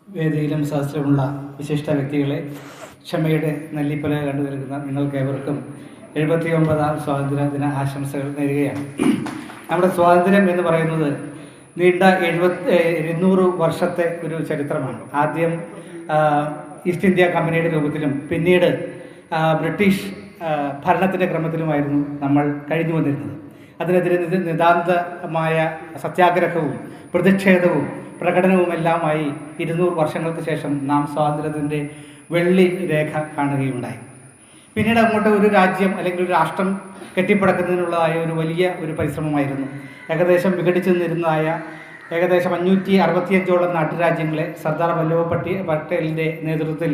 വേദിയിലും സദസ്സിലുമുള്ള വിശിഷ്ട വ്യക്തികളെ, ക്ഷമയുടെ നെല്ലിപ്പല കണ്ടു നിൽക്കുന്ന നിങ്ങൾക്കേവർക്കും 79ാം സ്വാതന്ത്ര്യ ദിന ആശംസകൾ നേരുകയാണ്. നമ്മുടെ സ്വാതന്ത്ര്യം എന്ന് പറയുന്നത് നീണ്ട 200 വർഷത്തെ ഒരു ചരിത്രമാണ്. ആദ്യം ഈസ്റ്റ് ഇന്ത്യ കമ്പനിയുടെ രൂപത്തിലും പിന്നീട് ബ്രിട്ടീഷ് ഭരണത്തിൻ്റെ ക്രമത്തിലുമായിരുന്നു നമ്മൾ കഴിഞ്ഞു വന്നിരുന്നത്. അതിനെതിരെ നിതാന്തമായ സത്യാഗ്രഹവും പ്രതിഷേധവും പ്രകടനവുമെല്ലാമായി 200 വർഷങ്ങൾക്ക് ശേഷം നാം സ്വാതന്ത്ര്യത്തിൻ്റെ വെള്ളി രേഖ കാണുകയുണ്ടായി. പിന്നീട് അങ്ങോട്ട് ഒരു രാജ്യം അല്ലെങ്കിൽ ഒരു രാഷ്ട്രം കെട്ടിപ്പടുക്കുന്നതിനുള്ളതായ ഒരു വലിയ ഒരു പരിശ്രമമായിരുന്നു. ഏകദേശം വിഘടിച്ചു നിന്നിരുന്നതായ ഏകദേശം 565ഓളം നാട്ടുരാജ്യങ്ങളെ സർദാർ വല്ലഭ് പട്ടേലിൻ്റെ നേതൃത്വത്തിൽ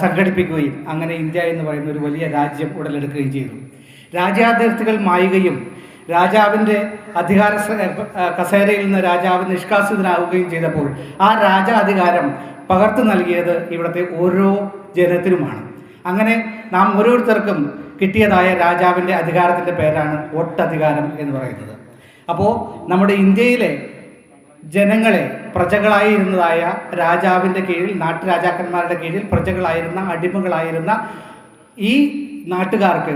സംഘടിപ്പിക്കുകയും അങ്ങനെ ഇന്ത്യ എന്ന് പറയുന്ന ഒരു വലിയ രാജ്യം ഉടലെടുക്കുകയും ചെയ്തു. രാജ്യാതിർത്തികൾ മായുകയും രാജാവിൻ്റെ അധികാര കസേരയിൽ നിന്ന് രാജാവ് നിഷ്കാസിതനാവുകയും ചെയ്തപ്പോൾ ആ രാജാധികാരം പകർന്നു നൽകിയത് ഇവിടുത്തെ ഓരോ ജനത്തിനുമാണ്. അങ്ങനെ നാം ഓരോരുത്തർക്കും കിട്ടിയതായ രാജാവിൻ്റെ അധികാരത്തിൻ്റെ പേരാണ് വോട്ടധികാരം എന്ന് പറയുന്നത്. അപ്പോൾ നമ്മുടെ ഇന്ത്യയിലെ ജനങ്ങളെ പ്രജകളായിരുന്നതായ രാജാവിൻ്റെ കീഴിൽ, നാട്ടുരാജാക്കന്മാരുടെ കീഴിൽ പ്രജകളായിരുന്ന അടിമകളായിരുന്ന ഈ നാട്ടുകാർക്ക്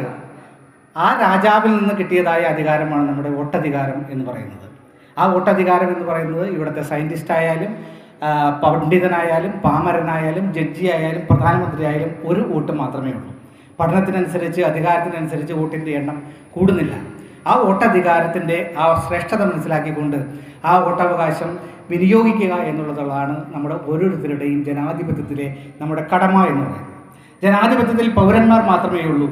ആ രാജാവിൽ നിന്ന് കിട്ടിയതായ അധികാരമാണ് നമ്മുടെ വോട്ടധികാരം എന്ന് പറയുന്നത്. ആ വോട്ടധികാരം എന്ന് പറയുന്നത് ഇവിടുത്തെ സയൻറ്റിസ്റ്റായാലും പണ്ഡിതനായാലും പാമരനായാലും ജഡ്ജി ആയാലും പ്രധാനമന്ത്രി ആയാലും ഒരു വോട്ട് മാത്രമേ ഉള്ളൂ. പഠനത്തിനനുസരിച്ച് അധികാരത്തിനനുസരിച്ച് വോട്ടിൻ്റെ എണ്ണം കൂടുന്നില്ല. ആ വോട്ടധികാരത്തിൻ്റെ ആ ശ്രേഷ്ഠത മനസ്സിലാക്കിക്കൊണ്ട് ആ വോട്ടവകാശം വിനിയോഗിക്കുക എന്നുള്ളതാണ് നമ്മുടെ ഓരോരുത്തരുടെയും ജനാധിപത്യത്തിലെ നമ്മുടെ കടമ എന്ന് പറയുന്നത്. ജനാധിപത്യത്തിൽ പൗരന്മാർ മാത്രമേ ഉള്ളൂ,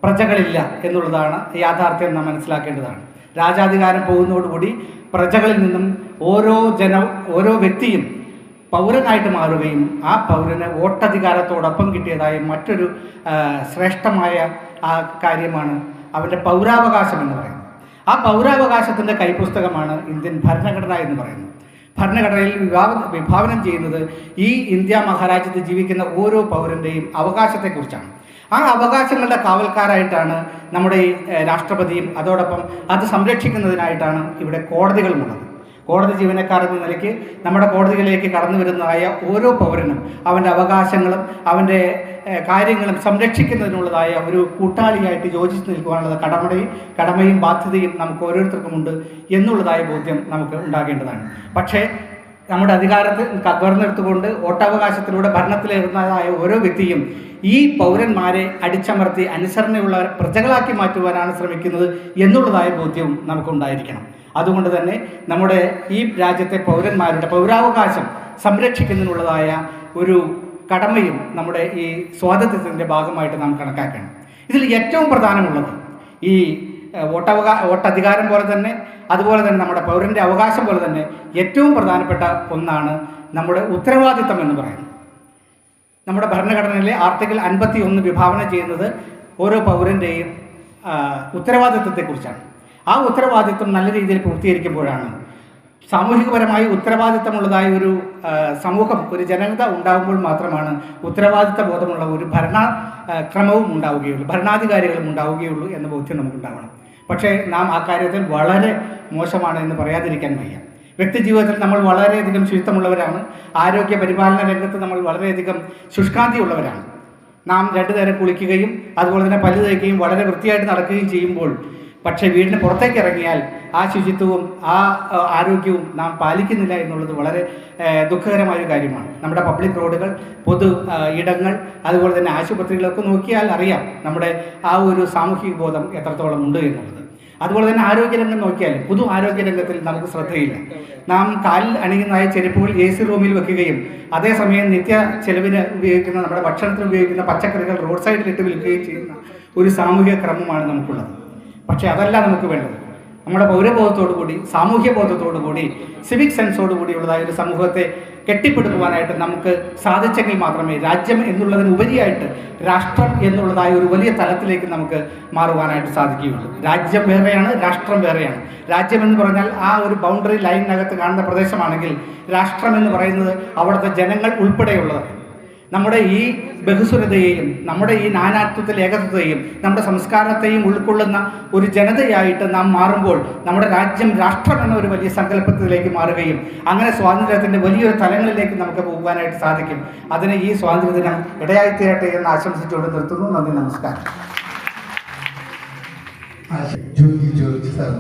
പ്രജകളില്ല എന്നുള്ളതാണ് യാഥാർത്ഥ്യം. നാം മനസ്സിലാക്കേണ്ടതാണ്. രാജാധികാരം പോകുന്നതോടുകൂടി പ്രജകളിൽ നിന്നും ഓരോ വ്യക്തിയും പൗരനായിട്ട് മാറുകയും ആ പൗരന് വോട്ടധികാരത്തോടൊപ്പം കിട്ടിയതായ മറ്റൊരു ശ്രേഷ്ഠമായ ആ കാര്യമാണ് അവൻ്റെ പൗരാവകാശം എന്ന് പറയുന്നത്. ആ പൗരാവകാശത്തിൻ്റെ കൈപ്പുസ്തകമാണ് ഇന്ത്യൻ ഭരണഘടന എന്ന് പറയുന്നത്. ഭരണഘടനയിൽ വിഭാവനം ചെയ്യുന്നത് ഈ ഇന്ത്യ മഹാരാജ്യത്ത് ജീവിക്കുന്ന ഓരോ പൗരൻ്റെയും അവകാശത്തെക്കുറിച്ചാണ്. ആ അവകാശങ്ങളുടെ കാവൽക്കാരായിട്ടാണ് നമ്മുടെ ഈ രാഷ്ട്രപതിയും അതോടൊപ്പം അത് സംരക്ഷിക്കുന്നതിനായിട്ടാണ് ഇവിടെ കോടതികളുമുള്ളത്. കോടതി ജീവനക്കാർ എന്ന നിലയ്ക്ക് നമ്മുടെ കോടതികളിലേക്ക് കടന്നു വരുന്നതായ ഓരോ പൗരനും അവൻ്റെ അവകാശങ്ങളും അവൻ്റെ കാര്യങ്ങളും സംരക്ഷിക്കുന്നതിനുള്ളതായ ഒരു കൂട്ടാളിയായിട്ട് യോജിച്ച് നിൽക്കുവാനുള്ള കടമയും ബാധ്യതയും നമുക്ക് ഓരോരുത്തർക്കുമുണ്ട് എന്നുള്ളതായ ബോധ്യം നമുക്ക് ഉണ്ടാകേണ്ടതാണ്. പക്ഷേ നമ്മുടെ അധികാരത്തിൽ കവർന്നെടുത്തുകൊണ്ട് വോട്ടവകാശത്തിലൂടെ ഭരണത്തിലേറുന്നതായ ഓരോ വ്യക്തിയും ഈ പൗരന്മാരെ അടിച്ചമർത്തി അനുസരണയുള്ള പ്രജകളാക്കി മാറ്റുവാനാണ് ശ്രമിക്കുന്നത് എന്നുള്ളതായ ബോധ്യവും നമുക്കുണ്ടായിരിക്കണം. അതുകൊണ്ട് തന്നെ നമ്മുടെ ഈ രാജ്യത്തെ പൗരന്മാരുടെ പൗരാവകാശം സംരക്ഷിക്കുന്നതിനുള്ളതായ ഒരു കടമയും നമ്മുടെ ഈ സ്വാതന്ത്ര്യത്തിൻ്റെ ഭാഗമായിട്ട് നാം കണക്കാക്കണം. ഇതിൽ ഏറ്റവും പ്രധാനമുള്ളത് ഈ വോട്ടധികാരം പോലെ തന്നെ അതുപോലെ തന്നെ നമ്മുടെ പൗരൻ്റെ അവകാശം പോലെ തന്നെ ഏറ്റവും പ്രധാനപ്പെട്ട ഒന്നാണ് നമ്മുടെ ഉത്തരവാദിത്തം എന്ന് പറയുന്നത്. നമ്മുടെ ഭരണഘടനയിലെ ആർട്ടിക്കിൾ 51 വിഭാവനം ചെയ്യുന്നത് ഓരോ പൗരൻ്റെയും ഉത്തരവാദിത്തത്തെക്കുറിച്ചാണ്. ആ ഉത്തരവാദിത്വം നല്ല രീതിയിൽ പൂർത്തീകരിക്കുമ്പോഴാണ് സാമൂഹികപരമായി ഉത്തരവാദിത്തമുള്ളതായ ഒരു സമൂഹം, ഒരു ജനത ഉണ്ടാകുമ്പോൾ മാത്രമാണ് ഉത്തരവാദിത്ത ബോധമുള്ള ഒരു ഭരണക്രമവും ഉണ്ടാവുകയുള്ളൂ, ഭരണാധികാരികളും ഉണ്ടാവുകയുള്ളൂ എന്ന ബോധ്യം നമുക്കുണ്ടാവണം. പക്ഷേ നാം ആ കാര്യത്തിൽ വളരെ മോശമാണ് എന്ന് പറയാതിരിക്കാൻ വയ്യ. വ്യക്തിജീവിതത്തിൽ നമ്മൾ വളരെയധികം ശുചിത്വമുള്ളവരാണ്. ആരോഗ്യ പരിപാലന രംഗത്ത് നമ്മൾ വളരെയധികം ശുഷ്കാന്തി ഉള്ളവരാണ്. നാം 2 നേരം കുളിക്കുകയും അതുപോലെ തന്നെ പല്ല് തേക്കുകയും വളരെ വൃത്തിയായിട്ട് നടക്കുകയും ചെയ്യുമ്പോൾ പക്ഷേ വീടിന് പുറത്തേക്ക് ഇറങ്ങിയാൽ ആ ശുചിത്വവും ആ ആരോഗ്യവും നാം പാലിക്കുന്നില്ല എന്നുള്ളത് വളരെ ദുഃഖകരമായ കാര്യമാണ്. നമ്മുടെ പബ്ലിക് റോഡുകൾ, പൊതു ഇടങ്ങൾ, അതുപോലെ തന്നെ ആശുപത്രികളൊക്കെ നോക്കിയാൽ അറിയാം നമ്മുടെ ആ ഒരു സാമൂഹിക ബോധം എത്രത്തോളം ഉണ്ട് എന്നുള്ളത്. അതുപോലെ തന്നെ ആരോഗ്യരംഗം നോക്കിയാൽ പൊതു ആരോഗ്യരംഗത്തിൽ നമുക്ക് ശ്രദ്ധയില്ല. നാം കാലിൽ അണിയുന്നതായ ചെരുപ്പുകൾ AC റൂമിൽ വെക്കുകയും അതേസമയം നിത്യ ചെലവിന് ഉപയോഗിക്കുന്ന നമ്മുടെ ഭക്ഷണത്തിന് ഉപയോഗിക്കുന്ന പച്ചക്കറികൾ റോഡ് സൈഡിലിട്ട് വിൽക്കുകയും ചെയ്യുന്ന ഒരു സാമൂഹിക ക്രമമാണ് നമുക്കുള്ളത്. പക്ഷേ അതല്ല നമുക്ക് വേണ്ടത്. നമ്മുടെ പൗരബോധത്തോടു കൂടി, സാമൂഹ്യ ബോധത്തോടു കൂടി, സിവിക് സെൻസോടു കൂടിയുള്ളതായ ഒരു സമൂഹത്തെ കെട്ടിപ്പടുക്കുവാനായിട്ട് നമുക്ക് സാധിച്ചെങ്കിൽ മാത്രമേ രാജ്യം എന്നുള്ളതിന് ഉപരിയായിട്ട് രാഷ്ട്രം എന്നുള്ളതായ ഒരു വലിയ തലത്തിലേക്ക് നമുക്ക് മാറുവാനായിട്ട് സാധിക്കുകയുള്ളൂ. രാജ്യം വേറെയാണ്, രാഷ്ട്രം വേറെയാണ്. രാജ്യം എന്ന് പറഞ്ഞാൽ ആ ഒരു ബൗണ്ടറി ലൈനിനകത്ത് കാണുന്ന പ്രദേശമാണെങ്കിൽ രാഷ്ട്രം എന്ന് പറയുന്നത് അവിടുത്തെ ജനങ്ങൾ ഉൾപ്പെടെയുള്ളതാണ്. നമ്മുടെ ഈ ബഹുസ്വരതയെയും നമ്മുടെ ഈ നാനാത്വത്തിൽ ഏകത്വത്തെയും നമ്മുടെ സംസ്കാരത്തെയും ഉൾക്കൊള്ളുന്ന ഒരു ജനതയായിട്ട് നാം മാറുമ്പോൾ നമ്മുടെ രാജ്യം രാഷ്ട്രം എന്ന ഒരു വലിയ സങ്കല്പത്തിലേക്ക് മാറുകയും അങ്ങനെ സ്വാതന്ത്ര്യത്തിൻ്റെ വലിയൊരു തലങ്ങളിലേക്ക് നമുക്ക് പോകാനായിട്ട് സാധിക്കും. അതിന് ഈ സ്വാതന്ത്ര്യദിനം ഇടയായിത്തീരട്ടെ എന്ന് ആശംസിച്ചുകൊണ്ട് നിർത്തുന്നു. നന്ദി, നമസ്കാരം. George sir